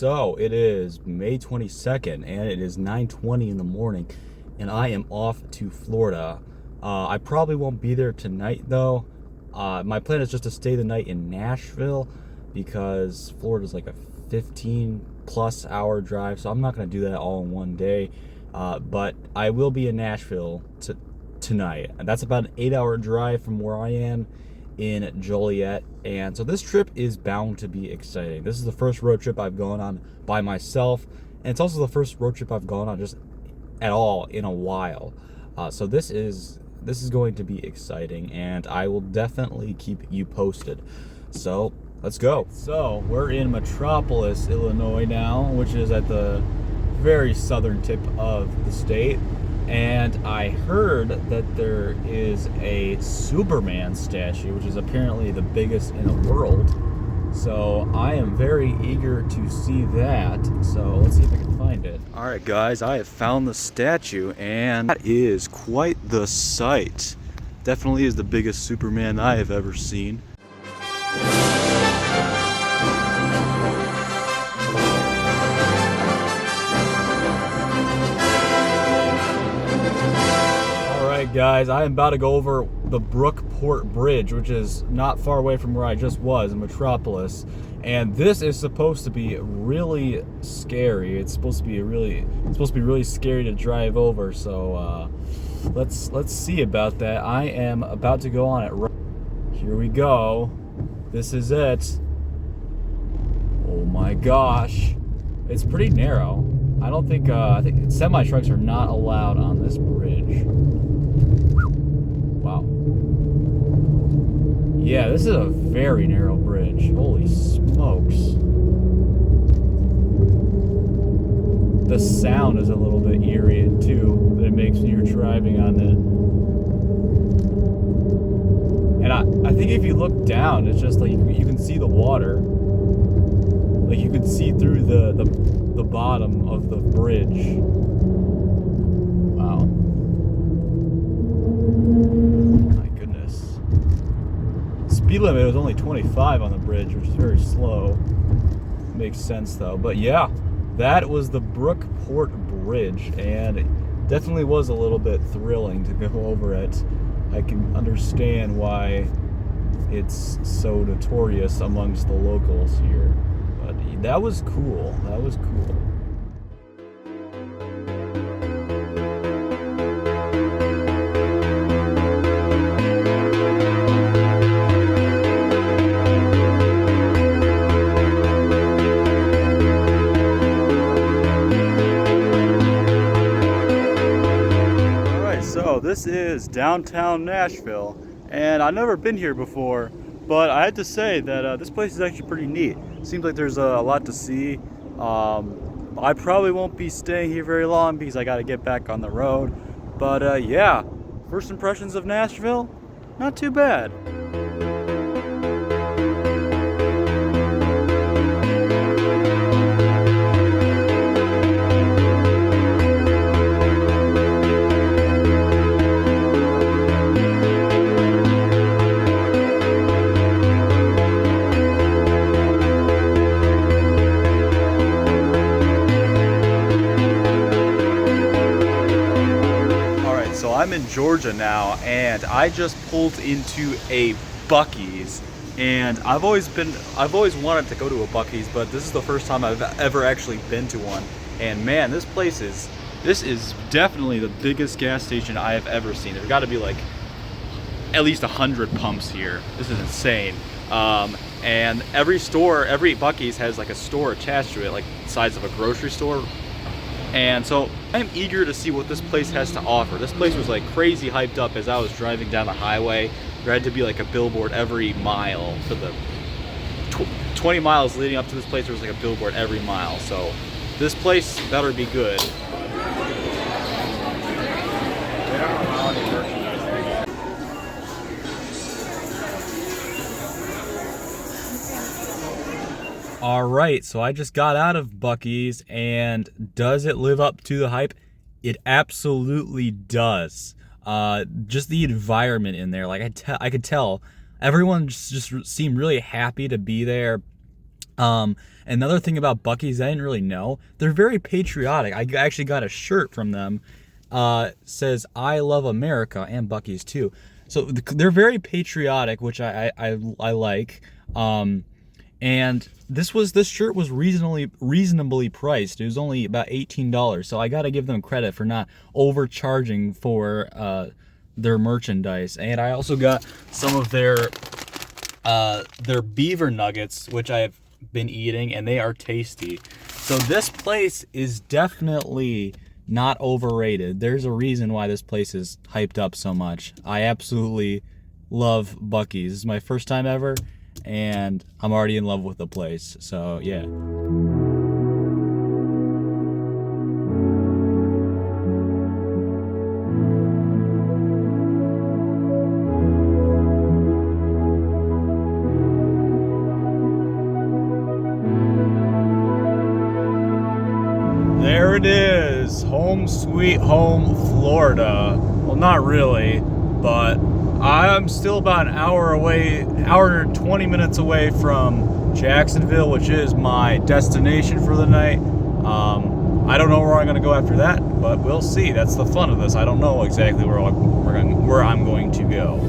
so it is May 22nd and it is 9:20 in the morning and I am off to Florida. I probably won't be there tonight though. My plan is just to stay the night in Nashville because Florida's like a 15 plus hour drive, so I'm not going to do that all in one day. But I will be in Nashville tonight. And that's about an 8-hour drive from where I am in Joliet, and so this trip is bound to be exciting. This is the first road trip I've gone on by myself, and it's also the first road trip I've gone on just at all in a while. So this is going to be exciting, and I will definitely keep you posted. So let's go. So we're in Metropolis, Illinois now, which is at the very southern tip of the state. And I heard that there is a Superman statue, which is apparently the biggest in the world. So I am very eager to see that. So let's see if I can find it. All right, guys, I have found the statue, and that is quite the sight. Definitely is the biggest Superman I have ever seen. Guys, I am about to go over the Brookport Bridge, which is not far away from where I just was in Metropolis, and this is supposed to be really scary. It's supposed to be really scary to drive over. So let's see about that. I am about to go on it. Here we go. This is it. Oh my gosh, it's pretty narrow. I think semi-trucks are not allowed on this bridge. Wow. Yeah, this is a very narrow bridge. Holy smokes. The sound is a little bit eerie too, that it makes when you're driving on it. And I think if you look down, it's just like you can see the water. Like you can see through the bottom of the bridge. Wow. My goodness. Speed limit was only 25 on the bridge, which is very slow. Makes sense though. But yeah, that was the Brookport Bridge, and it definitely was a little bit thrilling to go over it. I can understand why it's so notorious amongst the locals here. But that was cool. That was cool. So this is downtown Nashville, and I've never been here before, but I had to say that this place is actually pretty neat. Seems like there's a lot to see. I probably won't be staying here very long because I got to get back on the road. But yeah, first impressions of Nashville, not too bad. I'm in Georgia now, and I just pulled into a Buc-ee's, and I've always wanted to go to a Buc-ee's, but this is the first time I've ever actually been to one. And man, this is definitely the biggest gas station I have ever seen. There's got to be like at least 100 pumps here. This is insane. And every Buc-ee's has like a store attached to it, like the size of a grocery store. And so I'm eager to see what this place has to offer. This place was like crazy hyped up as I was driving down the highway. There had to be like a billboard every mile for the 20 miles leading up to this place. There was like a billboard every mile. So this place better be good. All right, so I just got out of Buc-ee's, and does it live up to the hype? It absolutely does. Just the environment in there, like I could tell, everyone just seemed really happy to be there. Another thing about Buc-ee's I didn't really know, they're very patriotic. I actually got a shirt from them, says "I love America" and Buc-ee's too. So they're very patriotic, which I like. And this shirt was reasonably priced. It was only about $18. So I got to give them credit for not overcharging for their merchandise. And I also got some of their beaver nuggets, which I've been eating, and they are tasty. So this place is definitely not overrated. There's a reason why this place is hyped up so much. I absolutely love Buc-ee's. This is my first time ever, and I'm already in love with the place. So yeah. There it is, home sweet home Florida. Well, not really, but I'm still about an hour and 20 minutes away from Jacksonville, which is my destination for the night. I don't know where I'm going to go after that, but we'll see. That's the fun of this. I don't know exactly where I'm going to go.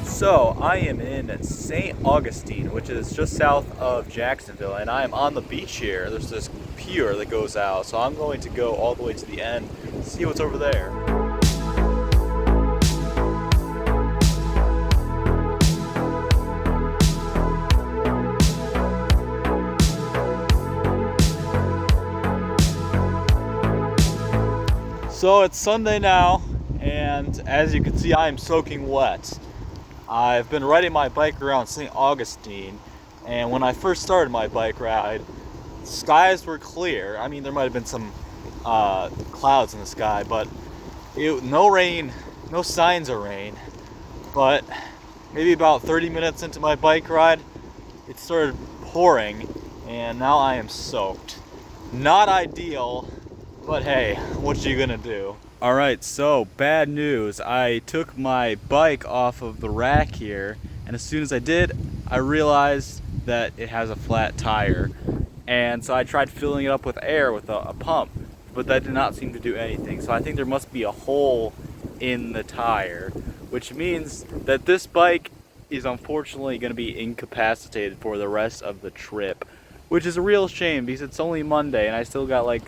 So I am in St. Augustine, which is just south of Jacksonville, and I am on the beach here. There's this pier that goes out, so I'm going to go all the way to the end and see what's over there. So it's Sunday now, and as you can see, I am soaking wet. I've been riding my bike around St. Augustine, and when I first started my bike ride, skies were clear. I mean, there might have been some clouds in the sky, but no rain, no signs of rain. But maybe about 30 minutes into my bike ride, it started pouring, and now I am soaked. Not ideal, but hey, what you gonna do? Alright, so bad news. I took my bike off of the rack here, and as soon as I did, I realized that it has a flat tire. And so I tried filling it up with air with a pump, but that did not seem to do anything. So I think there must be a hole in the tire, which means that this bike is unfortunately going to be incapacitated for the rest of the trip, which is a real shame because it's only Monday and I still got like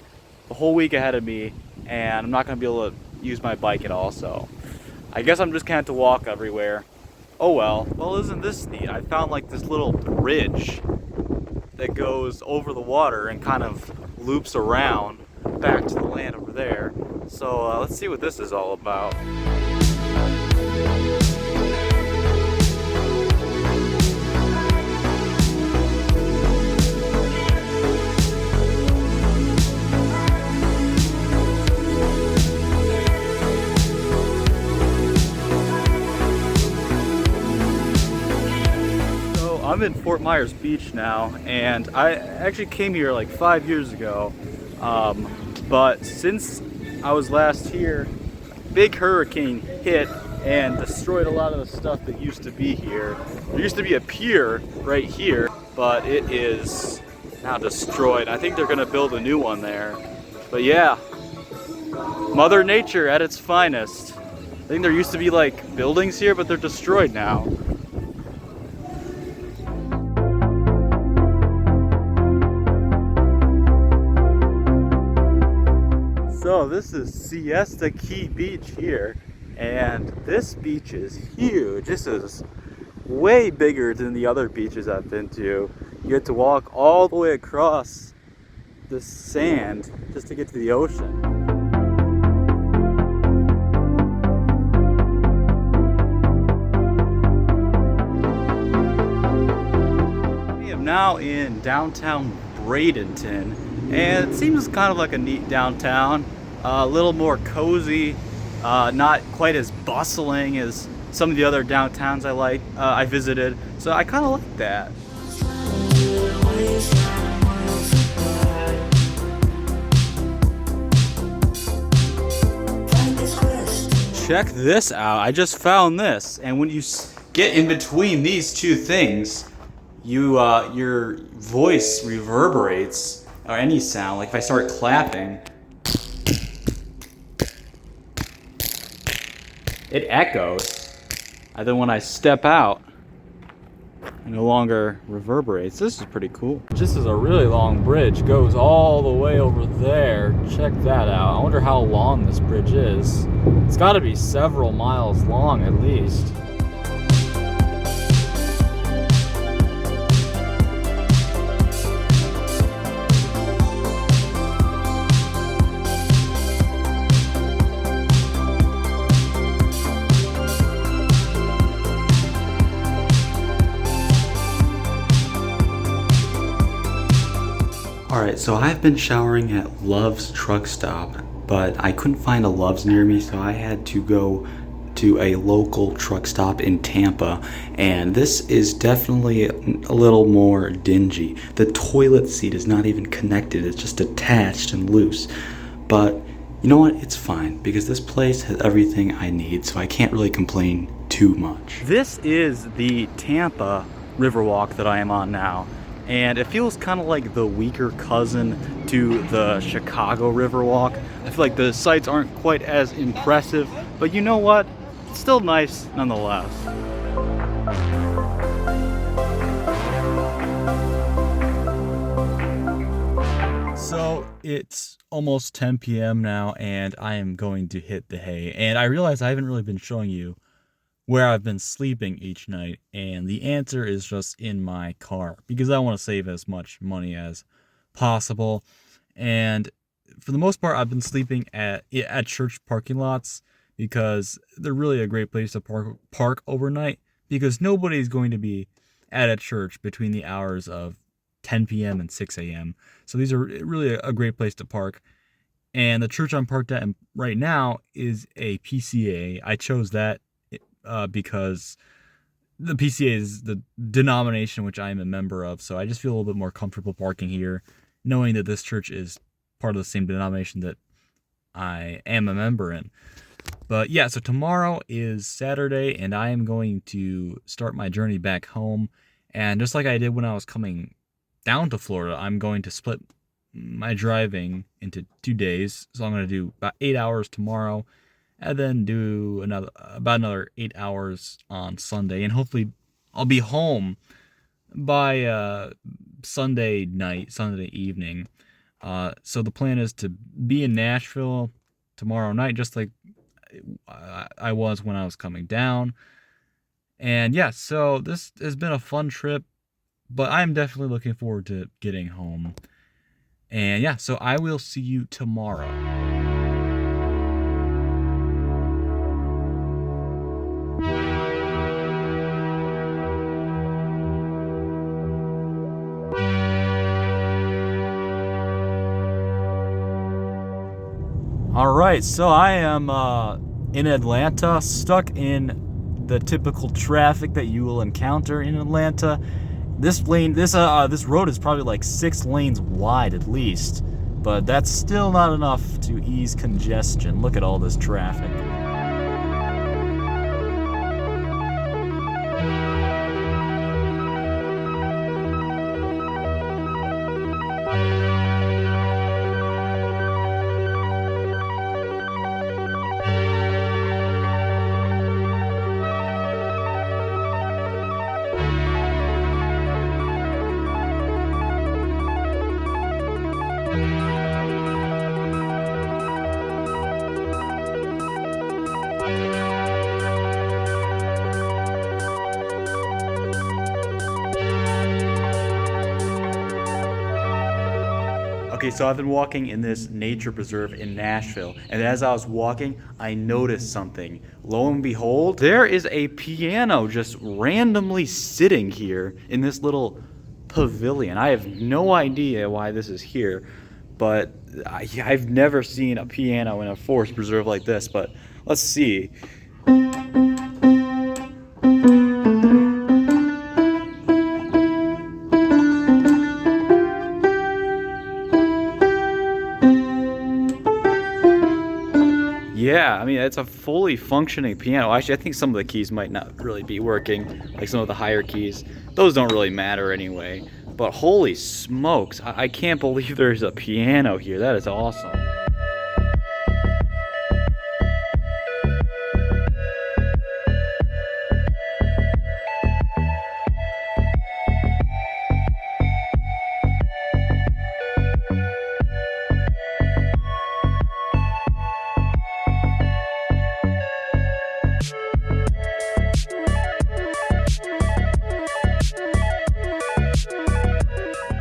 the whole week ahead of me, and I'm not going to be able to use my bike at all. So I guess I'm just going to have to walk everywhere. Oh well. Well, isn't this neat? I found like this little bridge that goes over the water and kind of loops around back to the land over there. So let's see what this is all about. I'm in Fort Myers Beach now, and I actually came here like 5 years ago, but since I was last here, big hurricane hit and destroyed a lot of the stuff that used to be here. There used to be a pier right here, but it is now destroyed. I think they're gonna build a new one there. But yeah, Mother Nature at its finest. I think there used to be like buildings here, but they're destroyed now. So this is Siesta Key Beach here, and this beach is huge. This is way bigger than the other beaches I've been to. You have to walk all the way across the sand just to get to the ocean. I am now in downtown Bradenton, and it seems kind of like a neat downtown, a little more cozy, not quite as bustling as some of the other downtowns I visited, so I kind of like that. check this out. I just found this, and when you get in between these two things, your voice reverberates, or any sound. Like if I start clapping, it echoes. And then when I step out, it no longer reverberates. This is pretty cool. This is a really long bridge. Goes all the way over there. Check that out. I wonder how long this bridge is. It's got to be several miles long at least. Alright, so I've been showering at Love's truck stop, but I couldn't find a Love's near me, so I had to go to a local truck stop in Tampa, and this is definitely a little more dingy. The toilet seat is not even connected, it's just attached and loose. But you know what? It's fine, because this place has everything I need, so I can't really complain too much. This is the Tampa Riverwalk that I am on now. And it feels kind of like the weaker cousin to the Chicago Riverwalk. I feel like the sights aren't quite as impressive, but you know what? It's still nice nonetheless. So it's almost 10 p.m. now, and I am going to hit the hay. And I realize I haven't really been showing you where I've been sleeping each night, and the answer is just in my car because I want to save as much money as possible. And for the most part, I've been sleeping at church parking lots because they're really a great place to park overnight, because nobody's going to be at a church between the hours of 10 p.m. and 6 a.m. So these are really a great place to park. And the church I'm parked at right now is a PCA. I chose that because the PCA is the denomination which I am a member of, so I just feel a little bit more comfortable parking here, knowing that this church is part of the same denomination that I am a member in. But yeah, so tomorrow is Saturday, and I am going to start my journey back home. And just like I did when I was coming down to Florida, I'm going to split my driving into 2 days. So I'm going to do about 8 hours tomorrow, and then do about another 8 hours on Sunday, and hopefully I'll be home by Sunday evening. So the plan is to be in Nashville tomorrow night, just like I was when I was coming down. And yeah, so this has been a fun trip, but I'm definitely looking forward to getting home. And yeah, so I will see you tomorrow. All right, so I am in Atlanta, stuck in the typical traffic that you will encounter in Atlanta. This road is probably like 6 lanes wide at least, but that's still not enough to ease congestion. Look at all this traffic. Okay, so I've been walking in this nature preserve in Nashville, and as I was walking, I noticed something. Lo and behold, there is a piano just randomly sitting here in this little pavilion. I have no idea why this is here, but I've never seen a piano in a forest preserve like this, but let's see. Yeah, I mean, it's a fully functioning piano. Actually, I think some of the keys might not really be working, like some of the higher keys. Those don't really matter anyway. But holy smokes, I can't believe there's a piano here. That is awesome.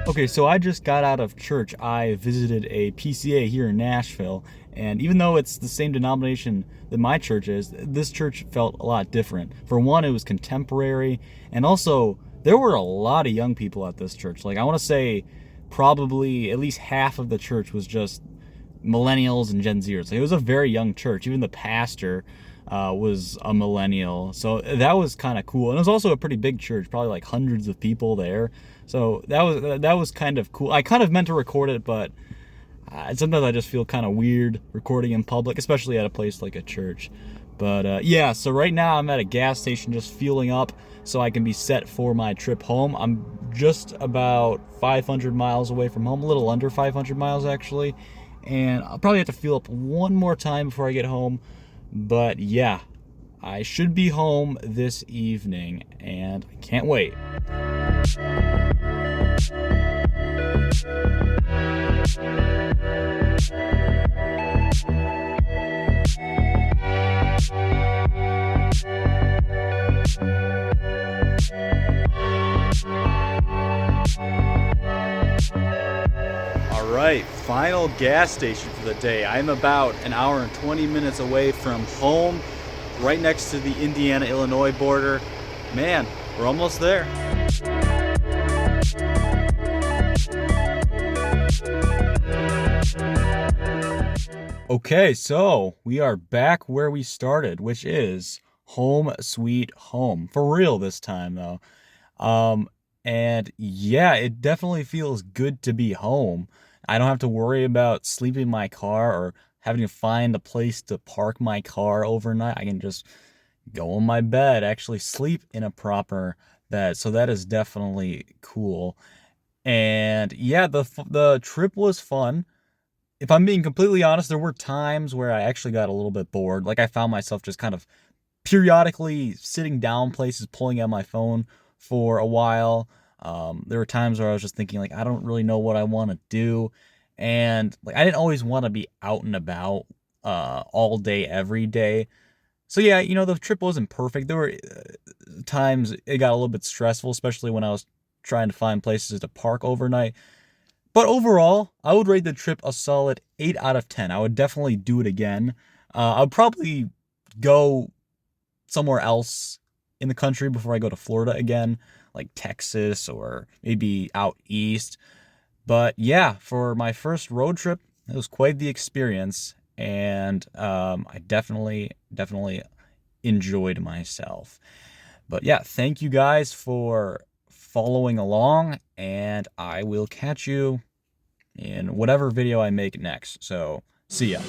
Okay, so I just got out of church. I visited a PCA here in Nashville, and even though it's the same denomination that my church is, this church felt a lot different. For one, it was contemporary, and also there were a lot of young people at this church. Like, I want to say probably at least half of the church was just millennials and Gen Zers. Like, it was a very young church. Even the pastor was a millennial, so that was kind of cool. And it was also a pretty big church, probably like hundreds of people there. So that was kind of cool. I kind of meant to record it, but sometimes I just feel kind of weird recording in public, especially at a place like a church. But yeah, so right now I'm at a gas station just fueling up so I can be set for my trip home. I'm just about 500 miles away from home, a little under 500 miles actually. And I'll probably have to fuel up one more time before I get home. But yeah, I should be home this evening and I can't wait. All right, final gas station for the day. I'm about an hour and 20 minutes away from home, right next to the Indiana-Illinois border. Man, we're almost there. Okay, so we are back where we started, which is home sweet home. For real this time, though. And yeah, it definitely feels good to be home. I don't have to worry about sleeping in my car or having to find a place to park my car overnight. I can just go in my bed, actually sleep in a proper bed. So that is definitely cool. And yeah, the trip was fun. If I'm being completely honest, there were times where I actually got a little bit bored. Like, I found myself just kind of periodically sitting down places, pulling out my phone for a while. There were times where I was just thinking, like, I don't really know what I want to do. And like, I didn't always want to be out and about all day, every day. So yeah, the trip wasn't perfect. There were times it got a little bit stressful, especially when I was trying to find places to park overnight. But overall, I would rate the trip a solid 8 out of 10. I would definitely do it again. I would probably go somewhere else in the country before I go to Florida again, like Texas or maybe out east. But yeah, for my first road trip, it was quite the experience, and I definitely enjoyed myself. But yeah, thank you guys for following along, and I will catch you in whatever video I make next. So, see ya.